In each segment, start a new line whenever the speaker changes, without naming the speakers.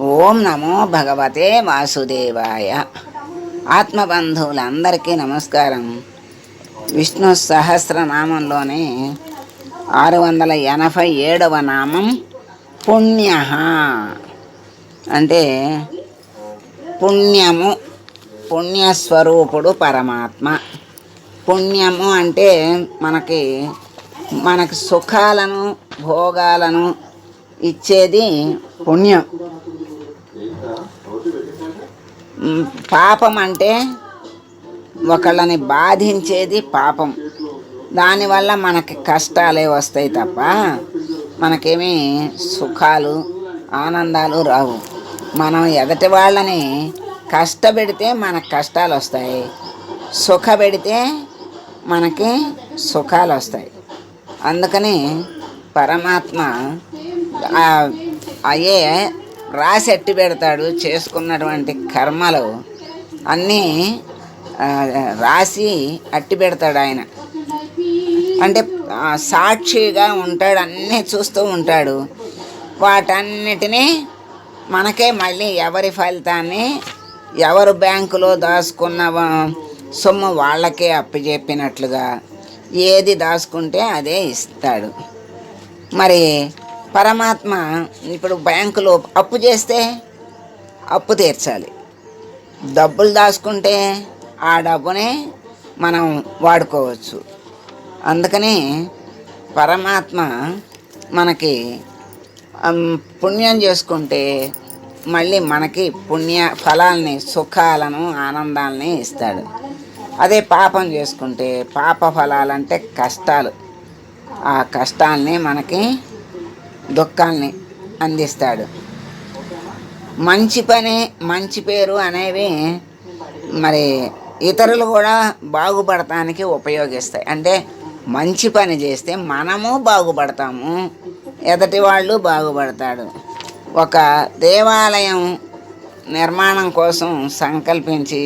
ఓం నమో భగవతే వాసుదేవాయ. ఆత్మబంధువులందరికీ నమస్కారం. విష్ణు సహస్రనామంలోనే 687వ నామం పుణ్య. అంటే పుణ్యము, పుణ్యస్వరూపుడు పరమాత్మ. పుణ్యము అంటే మనకి సుఖాలను భోగాలను ఇచ్చేది పుణ్యం. పాపం అంటే ఒకళ్ళని బాధించేది పాపం. దానివల్ల మనకి కష్టాలే వస్తాయి తప్ప మనకేమీ సుఖాలు ఆనందాలు రావు. మనం ఎదటి వాళ్ళని కష్టపెడితే మనకు కష్టాలు వస్తాయి, సుఖపెడితే మనకి సుఖాలు వస్తాయి. అందుకని పరమాత్మ అయ్యే రాసి అట్టి పెడతాడు. చేసుకున్నటువంటి కర్మలు అన్నీ రాసి అట్టి పెడతాడు ఆయన. అంటే సాక్షిగా ఉంటాడు, అన్నీ చూస్తూ ఉంటాడు. వాటన్నిటినీ మనకే మళ్ళీ ఎవరి ఫలితాన్ని ఎవరు బ్యాంకులో దాచుకున్న సొమ్ము వాళ్ళకే అప్పచెప్పినట్లుగా ఏది దాచుకుంటే అదే ఇస్తాడు. మరి పరమాత్మ ఇప్పుడు బ్యాంకులో అప్పు చేస్తే అప్పు తీర్చాలి, డబ్బులు దాచుకుంటే ఆ డబ్బుని మనం వాడుకోవచ్చు. అందుకని పరమాత్మ మనకి పుణ్యం చేసుకుంటే మళ్ళీ మనకి పుణ్య ఫలాల్ని, సుఖాలను, ఆనందాలని ఇస్తాడు. అదే పాపం చేసుకుంటే పాప ఫలాలంటే కష్టాలు, ఆ కష్టాల్ని మనకి దుఃఖాల్ని అందిస్తాడు. మంచి పని, మంచి పేరు అనేవి మరి ఇతరులు కూడా బాగుపడటానికి ఉపయోగిస్తాయి. అంటే మంచి పని చేస్తే మనము బాగుపడతాము, ఎదటి వాళ్ళు బాగుపడతాడు. ఒక దేవాలయం నిర్మాణం కోసం సంకల్పించి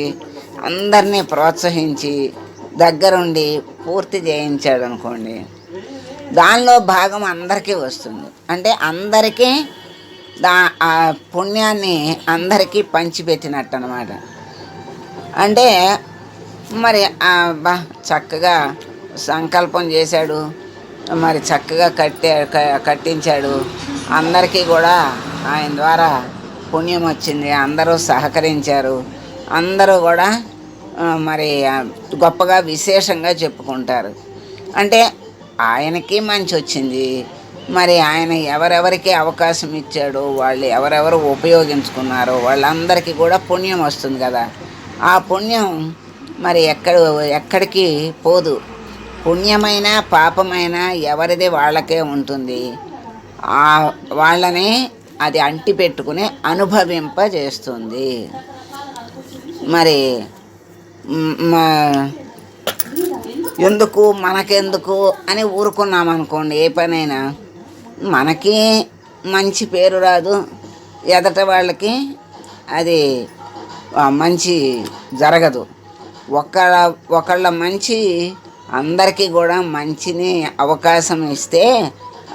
అందరినీ ప్రోత్సహించి దగ్గరుండి పూర్తి చేయించాడు అనుకోండి, దానిలో భాగం అందరికీ వస్తుంది. అంటే అందరికీ ఆ పుణ్యాన్ని అందరికీ పంచిపెట్టినట్టు అన్నమాట. అంటే మరి చక్కగా సంకల్పం చేశాడు, మరి చక్కగా కట్టించాడు. అందరికీ కూడా ఆయన ద్వారా పుణ్యం వచ్చింది, అందరూ సహకరించారు, అందరూ కూడా మరి గొప్పగా విశేషంగా చెప్పుకుంటారు. అంటే ఆయనకి మంచి వచ్చింది. మరి ఆయన ఎవరెవరికి అవకాశం ఇచ్చాడో, వాళ్ళు ఎవరెవరు ఉపయోగించుకున్నారో వాళ్ళందరికీ కూడా పుణ్యం వస్తుంది కదా. ఆ పుణ్యం మరి ఎక్కడికి పోదు. పుణ్యమైన పాపమైన ఎవరిది వాళ్ళకే ఉంటుంది. వాళ్ళని అది అంటి పెట్టుకుని అనుభవింపజేస్తుంది. మరి ఎందుకు మనకెందుకు అని ఊరుకున్నామనుకోండి, ఏ పనైనా మనకి మంచి పేరు రాదు, ఎదట వాళ్ళకి అది మంచి జరగదు. ఒకళ్ళ మంచి అందరికీ కూడా మంచిని అవకాశం ఇస్తే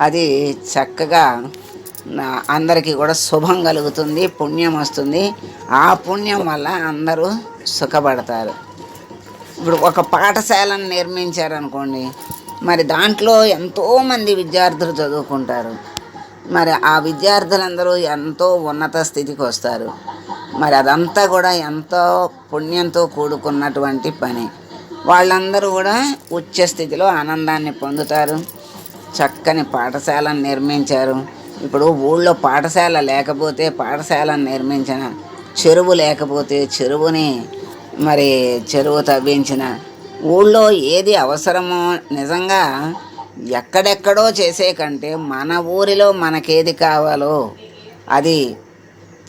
అది చక్కగా అందరికీ కూడా శుభం కలుగుతుంది, పుణ్యం వస్తుంది. ఆ పుణ్యం వల్ల అందరూ సుఖపడతారు. ఇప్పుడు ఒక పాఠశాలను నిర్మించారనుకోండి, మరి దాంట్లో ఎంతోమంది విద్యార్థులు చదువుకుంటారు. మరి ఆ విద్యార్థులందరూ ఎంతో ఉన్నత స్థితికి వస్తారు. మరి అదంతా కూడా ఎంతో పుణ్యంతో కూడుకున్నటువంటి పని. వాళ్ళందరూ కూడా ఉచ్చ స్థితిలో ఆనందాన్ని పొందుతారు. చక్కని పాఠశాలను నిర్మించారు. ఇప్పుడు ఊళ్ళో పాఠశాల లేకపోతే పాఠశాలను నిర్మించిన, చెరువు లేకపోతే చెరువుని మరి చెరువు తవ్వించిన, ఊళ్ళో ఏది అవసరమో నిజంగా ఎక్కడెక్కడో చేసే కంటే మన ఊరిలో మనకేది కావాలో అది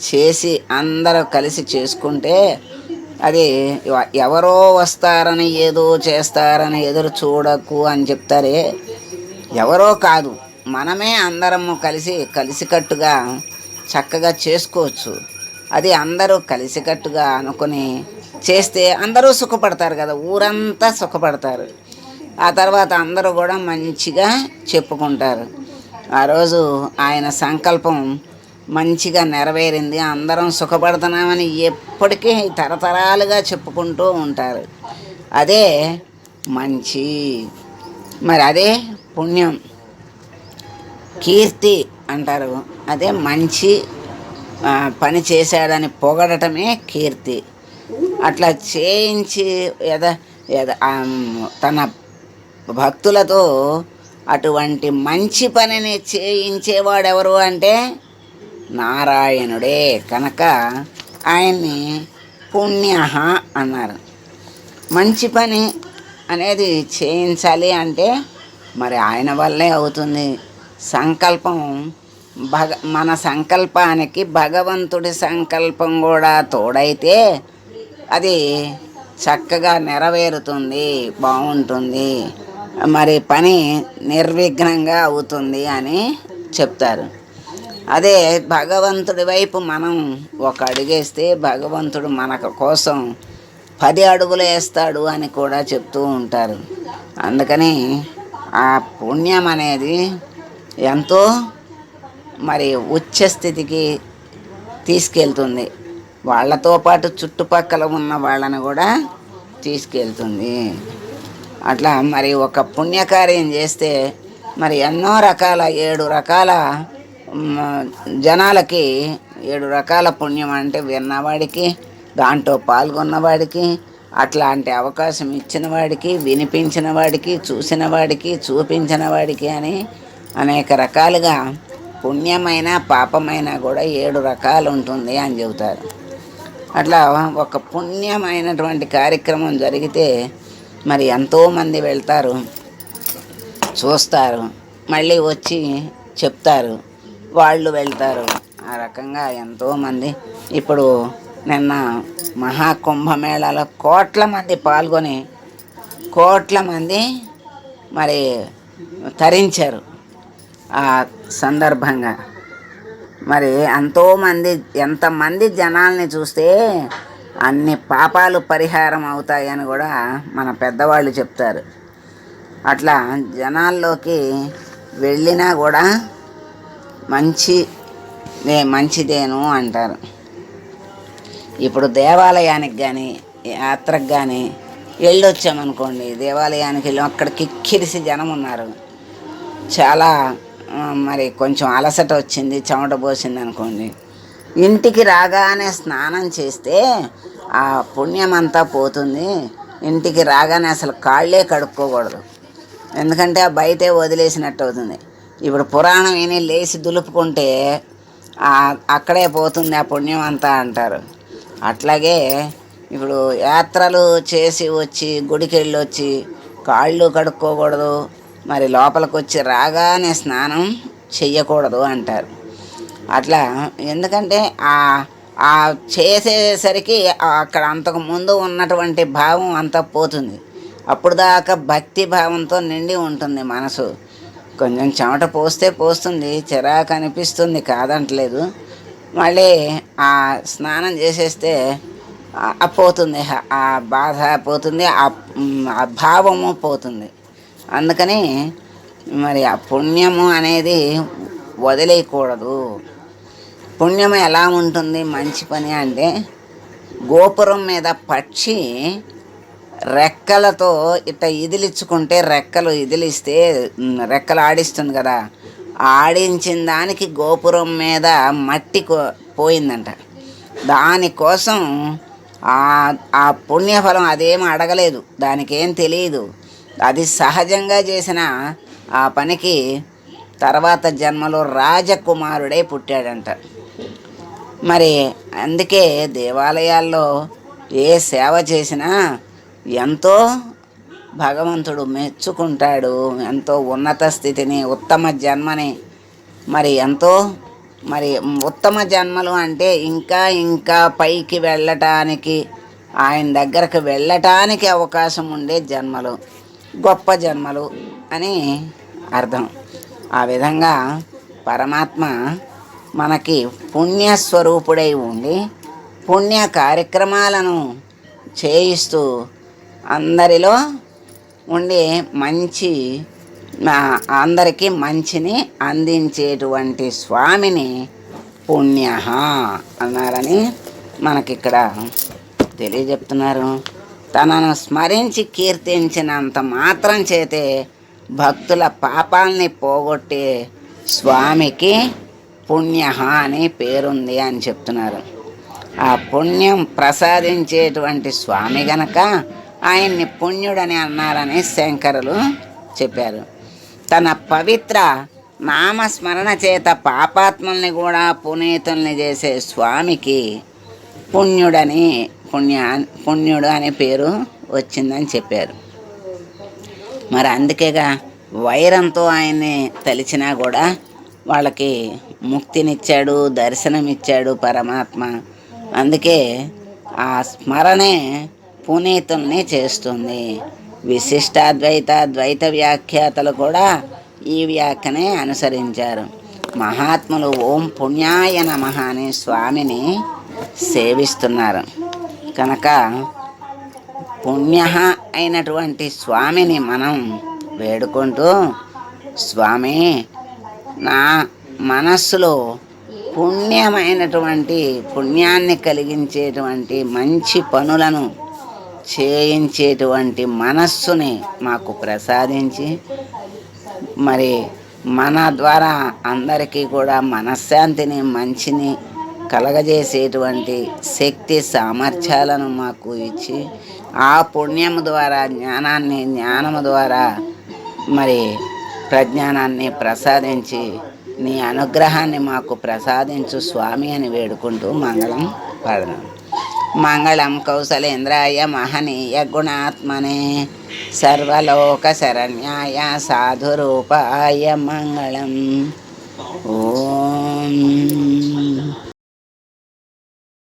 చేసి అందరూ కలిసి చేసుకుంటే అది ఎవరో వస్తారని ఏదో చేస్తారని ఎదురు చూడకు అని చెప్తారే, ఎవరో కాదు, మనమే అందరము కలిసికట్టుగా చక్కగా చేసుకోవచ్చు. అది అందరూ కలిసికట్టుగా అనుకుని చేస్తే అందరూ సుఖపడతారు కదా, ఊరంతా సుఖపడతారు. ఆ తర్వాత అందరూ కూడా మంచిగా చెప్పుకుంటారు. ఆ రోజు ఆయన సంకల్పం మంచిగా నెరవేరింది, అందరం సుఖపడుతున్నామని ఎప్పటికీ తరతరాలుగా చెప్పుకుంటూ ఉంటారు. అదే మంచి. మరి అదే పుణ్యం. కీర్తి అంటారు. అదే మంచి పని చేశాడని పొగడటమే కీర్తి. అట్లా చేయించి తన భక్తులతో అటువంటి మంచి పనిని చేయించేవాడెవరు అంటే నారాయణుడే. కనుక ఆయన్ని పుణ్య అన్నారు. మంచి పని అనేది చేయించాలి అంటే మరి ఆయన వల్లే అవుతుంది. సంకల్పం మన సంకల్పానికి భగవంతుడి సంకల్పం కూడా తోడైతే అది చక్కగా నెరవేరుతుంది, బాగుంటుంది, మరి పని నిర్విఘ్నంగా అవుతుంది అని చెప్తారు. అదే భగవంతుడి వైపు మనం ఒక అడుగేస్తే భగవంతుడు మన కోసం 10 అడుగులు వేస్తాడు అని కూడా చెప్తూ ఉంటారు. అందుకని ఆ పుణ్యం అనేది ఎంతో మరి ఉచ్చస్థితికి తీసుకెళ్తుంది. వాళ్ళతో పాటు చుట్టుపక్కల ఉన్న వాళ్ళని కూడా తీసుకెళ్తుంది. అట్లా మరి ఒక పుణ్యకార్యం చేస్తే మరి ఎన్నో రకాల 7 రకాల జనాలకి 7 రకాల పుణ్యం అంటే విన్నవాడికి, దాంట్లో పాల్గొన్నవాడికి, అట్లాంటి అవకాశం ఇచ్చిన వాడికి, వినిపించిన వాడికి, చూసిన వాడికి, చూపించిన వాడికి అని అనేక రకాలుగా పుణ్యమైన పాపమైన కూడా 7 రకాలు ఉంటుంది అని చెబుతారు. అట్లా ఒక పుణ్యమైనటువంటి కార్యక్రమం జరిగితే మరి ఎంతోమంది వెళ్తారు, చూస్తారు, మళ్ళీ వచ్చి చెప్తారు, వాళ్ళు వెళ్తారు. ఆ రకంగా ఎంతోమంది ఇప్పుడు నిన్న మహాకుంభమేళాలో కోట్ల మంది పాల్గొని కోట్ల మంది మరి తరించారు. ఆ సందర్భంగా మరి ఎంతమంది జనాల్ని చూస్తే అన్ని పాపాలు పరిహారం అవుతాయని కూడా మన పెద్దవాళ్ళు చెప్తారు. అట్లా జనాల్లోకి వెళ్ళినా కూడా మంచిదేను అంటారు. ఇప్పుడు దేవాలయానికి కానీ యాత్రకు కానీ వెళ్ళొచ్చామనుకోండి, దేవాలయానికి వెళ్ళి అక్కడ కిక్కిరిసి జనం ఉన్నారు, చాలా మరి కొంచెం అలసట వచ్చింది, చెమట పోసింది అనుకోండి, ఇంటికి రాగానే స్నానం చేస్తే ఆ పుణ్యం అంతా పోతుంది. ఇంటికి రాగానే అసలు కాళ్ళే కడుక్కోకూడదు, ఎందుకంటే ఆ బయటే వదిలేసినట్టు అవుతుంది. ఇప్పుడు పురాణం విని లేచి దులుపుకుంటే అక్కడే పోతుంది ఆ పుణ్యం అంతా అంటారు. అట్లాగే ఇప్పుడు యాత్రలు చేసి వచ్చి గుడికి వెళ్ళి వచ్చి కాళ్ళు కడుక్కోకూడదు, మరి లోపలికి వచ్చి రాగానే స్నానం చెయ్యకూడదు అంటారు. అట్లా ఎందుకంటే ఆ చేసేసరికి అక్కడ అంతకుముందు ఉన్నటువంటి భావం అంతా పోతుంది. అప్పుడు దాకా భక్తి భావంతో నిండి ఉంటుంది మనసు. కొంచెం చెమట పోస్తుంది, చిరాకు అనిపిస్తుంది, కాదంటలేదు. మళ్ళీ ఆ స్నానం చేసేస్తే పోతుంది, ఆ బాధ పోతుంది, ఆ భావము పోతుంది. అందుకని మరి ఆ పుణ్యము అనేది వదిలేయకూడదు. పుణ్యం ఎలా ఉంటుంది మంచి పని అంటే, గోపురం మీద పక్షి రెక్కలతో ఇట్లా ఇదిలించుకుంటే రెక్కలు ఆడిస్తుంది కదా, ఆడించిన దానికి గోపురం మీద మట్టి పోయిందంట. దానికోసం ఆ పుణ్యఫలం అదేం అడగలేదు, దానికేం తెలియదు. అది సహజంగా చేసిన ఆ పనికి తర్వాత జన్మలో రాజకుమారుడై పుట్టాడంట. మరి అందుకే దేవాలయాల్లో ఏ సేవ చేసినా ఎంతో భగవంతుడు మెచ్చుకుంటాడు. ఎంతో ఉన్నత స్థితిని, ఉత్తమ జన్మని, మరి ఉత్తమ జన్మలు అంటే ఇంకా పైకి వెళ్ళటానికి, ఆయన దగ్గరకు వెళ్ళటానికి అవకాశం ఉండే జన్మలు, గొప్ప జన్మలు అని అర్థం. ఆ విధంగా పరమాత్మ మనకి పుణ్యస్వరూపుడై ఉండి పుణ్య కార్యక్రమాలను చేయిస్తూ అందరిలో ఉండి అందరికీ మంచిని అందించేటువంటి స్వామిని పుణ్య అన్నారని మనకిక్కడ తెలియజెప్తున్నారు. తనను స్మరించి కీర్తించినంత మాత్రం చేతే భక్తుల పాపాలని పోగొట్టే స్వామికి పుణ్య అని పేరుంది అని చెప్తున్నారు. ఆ పుణ్యం ప్రసాదించేటువంటి స్వామి గనక ఆయన్ని పుణ్యుడని అన్నారని శంకరులు చెప్పారు. తన పవిత్ర నామస్మరణ చేత పాపాత్మల్ని కూడా పునీతుల్ని చేసే స్వామికి పుణ్యుడు అనే పేరు వచ్చిందని చెప్పారు. మరి అందుకేగా వైరంతో ఆయన్ని తలిచినా కూడా వాళ్ళకి ముక్తినిచ్చాడు, దర్శనమిచ్చాడు పరమాత్మ. అందుకే ఆ స్మరణే పునీతుల్ని చేస్తుంది. విశిష్టాద్వైత ద్వైత వ్యాఖ్యాతలు కూడా ఈ వ్యాఖ్యనే అనుసరించారు. మహాత్ములు ఓం పుణ్యాయ నమః అని స్వామిని సేవిస్తున్నారు కనుక పుణ్య అయినటువంటి స్వామిని మనం వేడుకుంటూ, స్వామి నా మనస్సులో పుణ్యాన్ని కలిగించేటువంటి మంచి పనులను చేయించేటువంటి మనస్సుని మాకు ప్రసాదించి, మరి మన ద్వారా అందరికీ కూడా మనశ్శాంతిని మంచిని కలగజేసేటువంటి శక్తి సామర్థ్యాలను మాకు ఇచ్చి, ఆ పుణ్యము ద్వారా జ్ఞానము ద్వారా మరి ప్రజ్ఞానాన్ని ప్రసాదించి నీ అనుగ్రహాన్ని మాకు ప్రసాదించు స్వామి అని వేడుకుంటూ మంగళం పాడదాం. మంగళం కౌసలేంద్రాయ మహనీయ గుణాత్మనే సర్వలోక శరణ్యాయ సాధురూపాయ మంగళం. ఓం